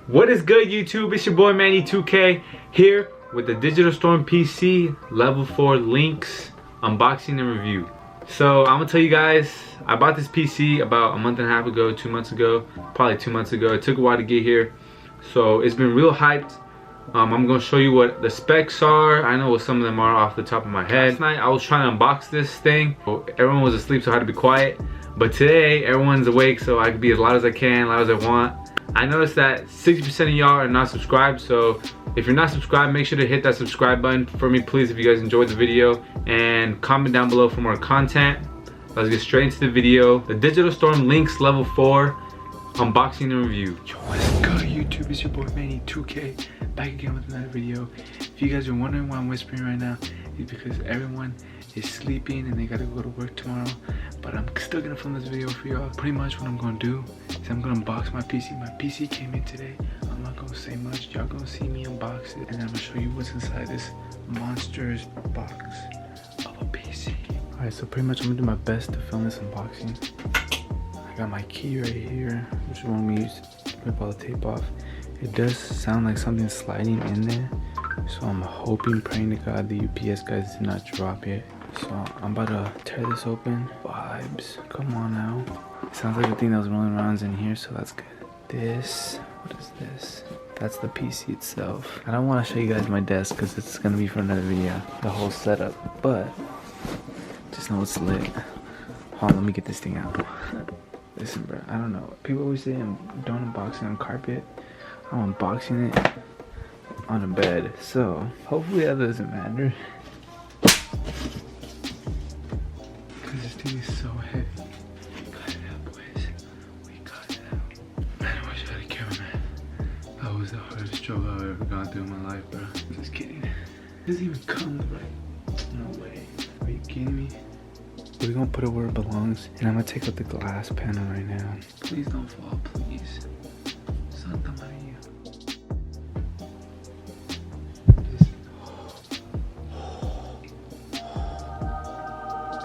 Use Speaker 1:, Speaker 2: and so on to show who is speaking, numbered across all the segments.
Speaker 1: What is good, YouTube? It's your boy Manny2K here with the Digital Storm PC Level 4 Lynx unboxing and review. So I'm gonna tell you guys, I bought this PC about a month and a half ago, 2 months ago, probably 2 months ago. It took a while to get here, so it's been real hyped. I'm gonna show you what the specs are. I know what some of them are off the top of my head. Last night I was trying to unbox this thing. Everyone was asleep, so I had to be quiet. But today everyone's awake, so I can be as loud as I can, loud as I want. I noticed that 60% of y'all are not subscribed, so if you're not subscribed, make sure to hit that subscribe button for me, please, if you guys enjoyed the video, and comment down below for more content. Let's get straight into the video. The Digital Storm Lynx Level 4 unboxing and review. Yo, what's good, YouTube? It's your boy Manny2K back again with another video. If you guys are wondering why I'm whispering right now, it's because everyone is sleeping and they gotta go to work tomorrow, but I'm still gonna film this video for y'all. Pretty much what I'm gonna do is I'm gonna unbox my PC. My PC came in today. I'm not gonna say much. Y'all gonna see me unbox it, and then I'm gonna show you what's inside this monstrous box of a PC. Alright, so pretty much I'm gonna do my best to film this unboxing. I got my key right here, which one we use to rip all the tape off. It does sound like something's sliding in there, so I'm hoping, praying to God the UPS guys did not drop it. So I'm about to tear this open. Vibes, come on now. It sounds like the thing that was rolling around is in here, so that's good. This, what is this? That's the PC itself. I don't want to show you guys my desk because it's gonna be for another video, the whole setup, but just know it's lit. Hold on, let me get this thing out. Listen, bro, I don't know. People always say don't unbox it on carpet. I'm unboxing it on a bed, so hopefully that doesn't matter. Because this thing is so heavy. We got it out, boys. We got it out. Man, I wish I had a cameraman. That was the hardest struggle I've ever gone through in my life, bro. Just kidding. It doesn't even come right. No way. Are you kidding me? We're gonna put it where it belongs, and I'm gonna take out the glass panel right now. Please don't fall, please. Santa Maria.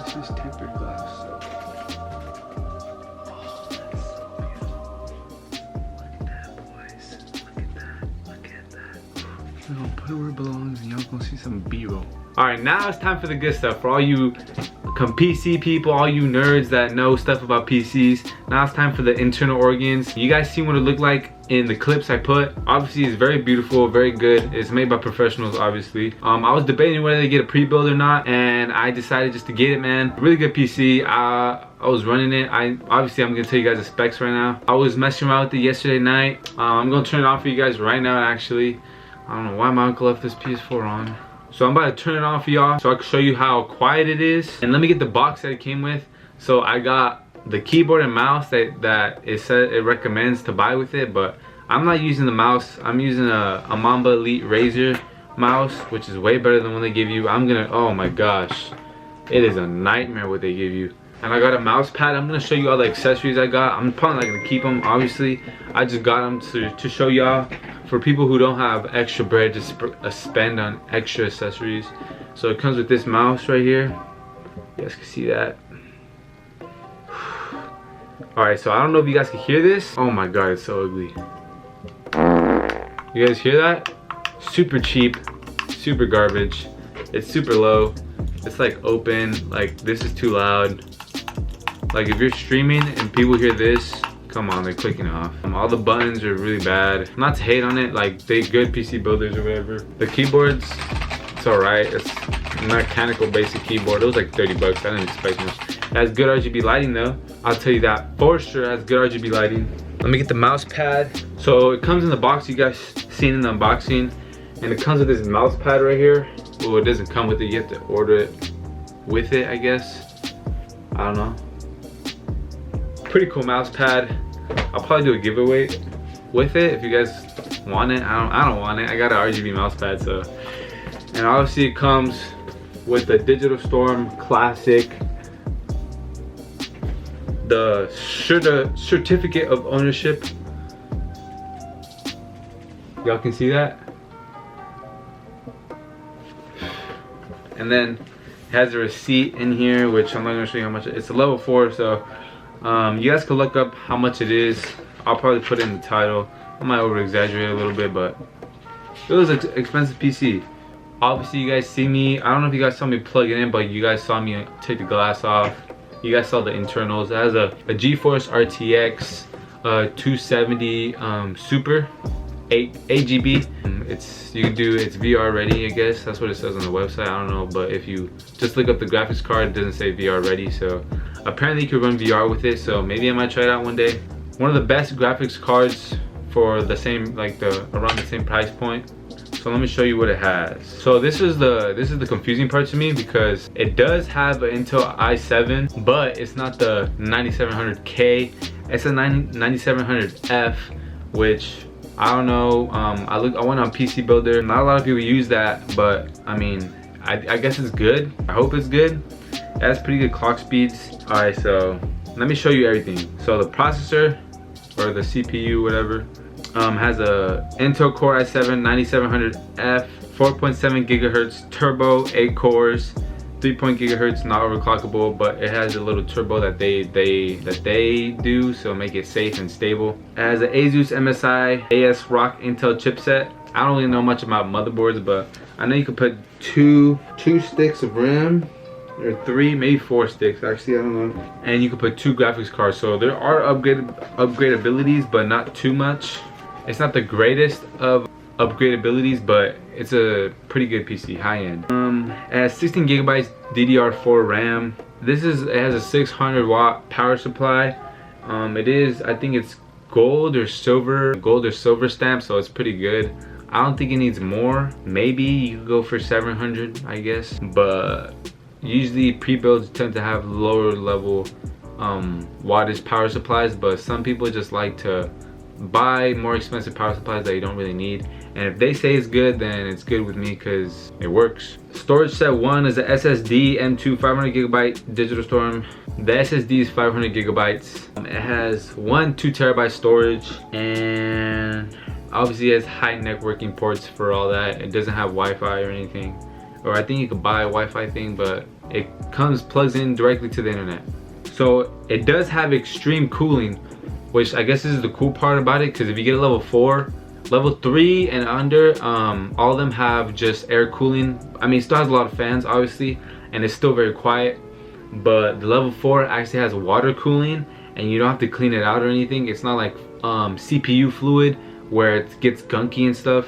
Speaker 1: This is tempered glass. Oh, that's so beautiful. Look at that, boys. Look at that. Look at that. We're gonna put it where it belongs, and y'all gonna see some B-roll. Alright, now it's time for the good stuff. For all you PC people, all you nerds that know stuff about PCs, now it's time for the internal organs. You guys see what it looked like in the clips I put. Obviously, it's very beautiful, very good. It's made by professionals, obviously. I was debating whether to get a pre-build or not, and I decided just to get it, man. Really good PC. I was running it. Obviously, I'm gonna tell you guys the specs right now. I was messing around with it yesterday night. I'm gonna turn it on for you guys right now, actually. I don't know why my uncle left this PS4 on. So I'm about to turn it on for y'all so I can show you how quiet it is. And let me get the box that it came with. So I got the keyboard and mouse that it said it recommends to buy with it, but I'm not using the mouse. I'm using a Mamba Elite Razer mouse, which is way better than what they give you. Oh my gosh, it is a nightmare what they give you. And I got a mouse pad. I'm gonna show you all the accessories I got. I'm probably not gonna keep them, obviously. I just got them to show y'all, for people who don't have extra bread to spend on extra accessories. So it comes with this mouse right here. You guys can see that. Alright, so I don't know if you guys can hear this. Oh my god, it's so ugly. You guys hear that? Super cheap, super garbage. It's super low. It's like open, like this is too loud. Like if you're streaming and people hear this, come on, they're clicking off. All the buttons are really bad. Not to hate on it, like they good PC builders or whatever. The keyboards, it's alright. It's a mechanical basic keyboard. It was like 30 bucks. I didn't expect much. It has good RGB lighting though. I'll tell you that for sure. It has good RGB lighting. Let me get the mouse pad. So it comes in the box you guys seen in the unboxing, and it comes with this mouse pad right here. Well, it doesn't come with it. You have to order it with it, I guess. I don't know. Pretty cool mouse pad. I'll probably do a giveaway with it if you guys want it. I don't want it. I got an RGB mouse pad, so. And obviously it comes with the Digital Storm Classic, the certificate of ownership. Y'all can see that. And then it has a receipt in here, which I'm not gonna show you how much. It's a level 4, so You guys can look up how much it is. I'll probably put it in the title. I might over exaggerate a little bit, but it was an expensive PC. Obviously you guys see me, I don't know if you guys saw me plug it in, but you guys saw me take the glass off. You guys saw the internals. It has a GeForce RTX 270 Super 8 GB. It's VR ready, I guess. That's what it says on the website. I don't know, but if you just look up the graphics card, it doesn't say VR ready. So apparently you could run VR with it, so maybe I might try it out one day. One of the best graphics cards for the same, like around the same price point. So let me show you what it has. So this is the confusing part to me, because it does have an Intel i7, but it's not the 9700K. It's a 9700F, which I don't know. I went on PC Builder. Not a lot of people use that, but I mean, I guess it's good. I hope it's good. It has pretty good clock speeds. All right, so let me show you everything. So the processor, or the CPU, whatever, has a Intel Core i7 9700F, 4.7 gigahertz turbo, 8 cores, 3.0 gigahertz, not overclockable, but it has a little turbo that they do, so make it safe and stable. It has an Asus MSI ASRock Intel chipset. I don't really know much about motherboards, but I know you could put two sticks of RAM, or 3, maybe 4 sticks, actually, I don't know. And you can put 2 graphics cards, so there are upgradabilities, but not too much. It's not the greatest of upgradabilities, but it's a pretty good PC, high end. It has 16 gigabytes DDR4 RAM. It has a 600 watt power supply. It is, I think it's gold or silver stamp, so it's pretty good. I don't think it needs more. Maybe you could go for 700, I guess, but usually pre-builds tend to have lower level wattage power supplies, but some people just like to buy more expensive power supplies that you don't really need. And if they say it's good, then it's good with me, because it works. Storage set 1 is a SSD M2 500 gigabyte digital storage. The SSD is 500 gigabytes. It has 2 terabyte storage, and obviously it has high networking ports for all that. It doesn't have Wi-Fi or anything, or I think you could buy a Wi-Fi thing, but it plugs in directly to the internet. So it does have extreme cooling, which I guess is the cool part about it, because if you get a level 4, level 3 and under, all of them have just air cooling. I mean, it still has a lot of fans, obviously, and it's still very quiet, but the level 4 actually has water cooling, and you don't have to clean it out or anything. It's not like CPU fluid where it gets gunky and stuff.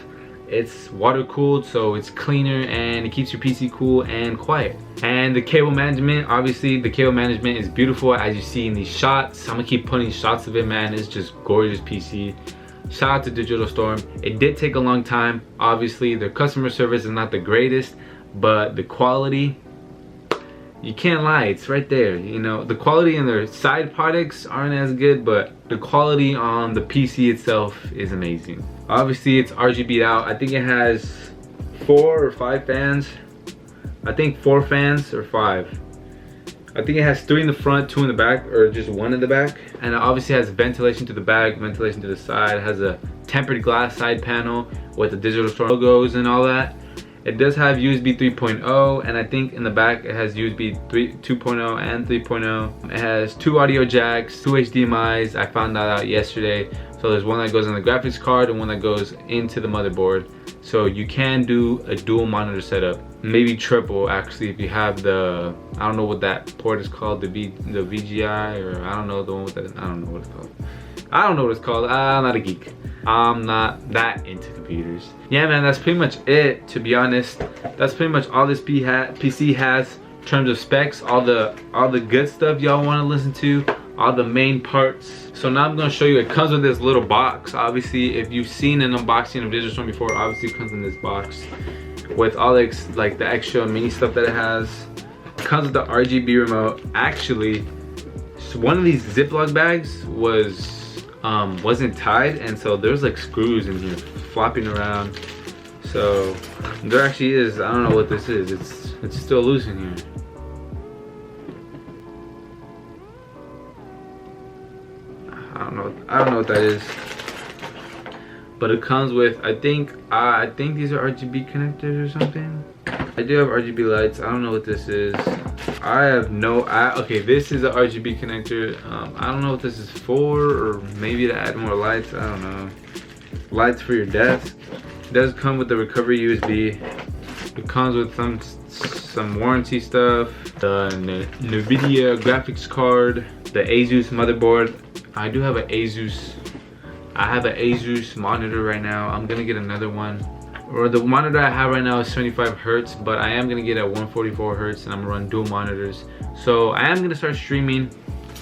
Speaker 1: It's water cooled, so it's cleaner and it keeps your PC cool and quiet. And the cable management, obviously the cable management is beautiful, as you see in these shots. I'm gonna keep putting shots of it, man. It's just gorgeous PC. Shout out to Digital Storm. It did take a long time. Obviously their customer service is not the greatest, but the quality, you can't lie, it's right there. You know, the quality in their side products aren't as good, but the quality on the PC itself is amazing. Obviously it's RGB'd out. I think it has 4 or 5 fans. I think 4 fans or 5. I think it has 3 in the front, 2 in the back, or just 1 in the back. And it obviously has ventilation to the back, ventilation to the side. It has a tempered glass side panel with the Digital Storm logos and all that. It does have USB 3.0, and I think in the back it has USB 2.0 and 3.0. It has 2 audio jacks, 2 HDMIs. I found that out yesterday. So there's one that goes in the graphics card and one that goes into the motherboard. So you can do a dual monitor setup, maybe triple actually, if you have the, I don't know what that port is called, the VGI, or I don't know, the one with that, I don't know what it's called. I don't know what it's called. I'm not a geek. I'm not that into computers. Yeah, man, that's pretty much it, to be honest. That's pretty much all this PC has in terms of specs, all the good stuff y'all want to listen to, all the main parts. So now I'm going to show you, it comes with this little box. Obviously, if you've seen an unboxing of Digital Storm before, obviously it comes in this box with all the extra mini stuff that it has. It comes with the RGB remote. Actually, one of these Ziploc bags wasn't tied, and so there's like screws in here flopping around. So there actually is, I don't know what this is. It's still loose in here. I don't know what that is. But it comes with, I think these are RGB connectors or something. I do have RGB lights. I don't know what this is. I have no, okay, this is a RGB connector. I don't know what this is for, or maybe to add more lights, I don't know. Lights for your desk. It does come with the recovery USB. It comes with some warranty stuff. The NVIDIA graphics card. The Asus motherboard. I do have an Asus. I have an Asus monitor right now. I'm gonna get another one. Or the monitor I have right now is 75 hertz, but I am gonna get at 144 hertz, and I'm gonna run dual monitors. So I am gonna start streaming.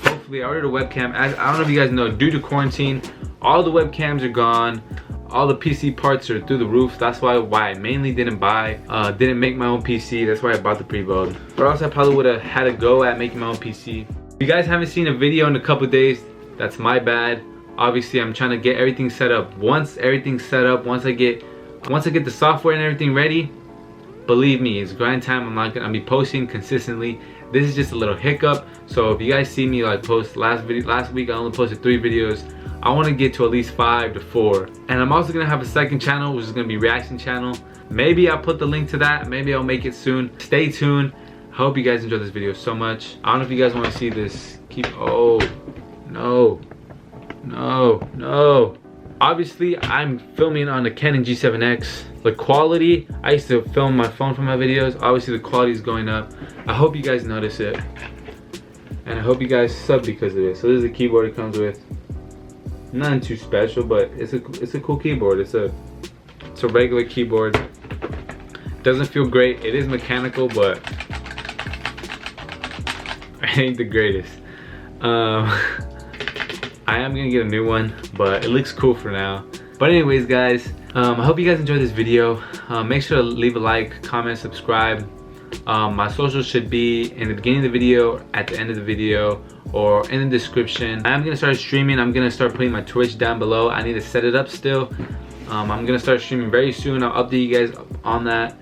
Speaker 1: Hopefully, I ordered a webcam. I don't know if you guys know, due to quarantine, all the webcams are gone. All the PC parts are through the roof. That's why I mainly didn't didn't make my own PC. That's why I bought the pre-build. Or else I probably would have had a go at making my own PC. If you guys haven't seen a video in a couple days, that's my bad. Obviously, I'm trying to get everything set up. Once everything's set up, once I get the software and everything ready, believe me, it's grind time. I'm not gonna be posting consistently. This is just a little hiccup. So if you guys see me like post last week, I only posted 3 videos. I want to get to at least 5 to 4. And I'm also gonna have a second channel, which is gonna be reaction channel. Maybe I'll put the link to that. Maybe I'll make it soon. Stay tuned. I hope you guys enjoyed this video so much. I don't know if you guys want to see this. Oh no, no, no. Obviously, I'm filming on the Canon G7X. The quality, I used to film my phone for my videos. Obviously, the quality is going up. I hope you guys notice it. And I hope you guys sub because of it. So this is the keyboard it comes with. Nothing too special, but it's a cool keyboard. It's a regular keyboard. Doesn't feel great. It is mechanical, but it ain't the greatest. I am gonna get a new one, but it looks cool for now. But anyways, guys, I hope you guys enjoyed this video. Make sure to leave a like, comment, subscribe. My socials should be in the beginning of the video, at the end of the video, or in the description. I'm gonna start streaming. I'm gonna start putting my Twitch down below. I need to set it up still. I'm gonna start streaming very soon. I'll update you guys on that.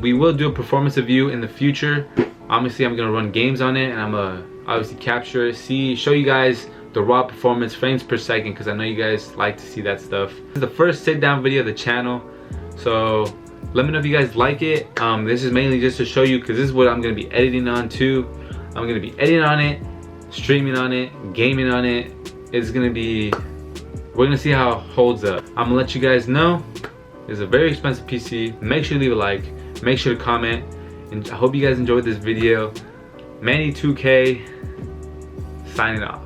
Speaker 1: We will do a performance review in the future. Obviously, I'm gonna run games on it, and I'm gonna obviously capture it, show you guys the raw performance, frames per second, because I know you guys like to see that stuff. This is the first sit down video of the channel, so let me know if you guys like it. This is mainly just to show you, because this is what I'm gonna be editing on too. I'm gonna be editing on it, streaming on it, gaming on it. It's gonna be, we're gonna see how it holds up. I'm gonna let you guys know it's a very expensive PC. Make sure to leave a like, make sure to comment, and I hope you guys enjoyed this video. Manny 2K signing off.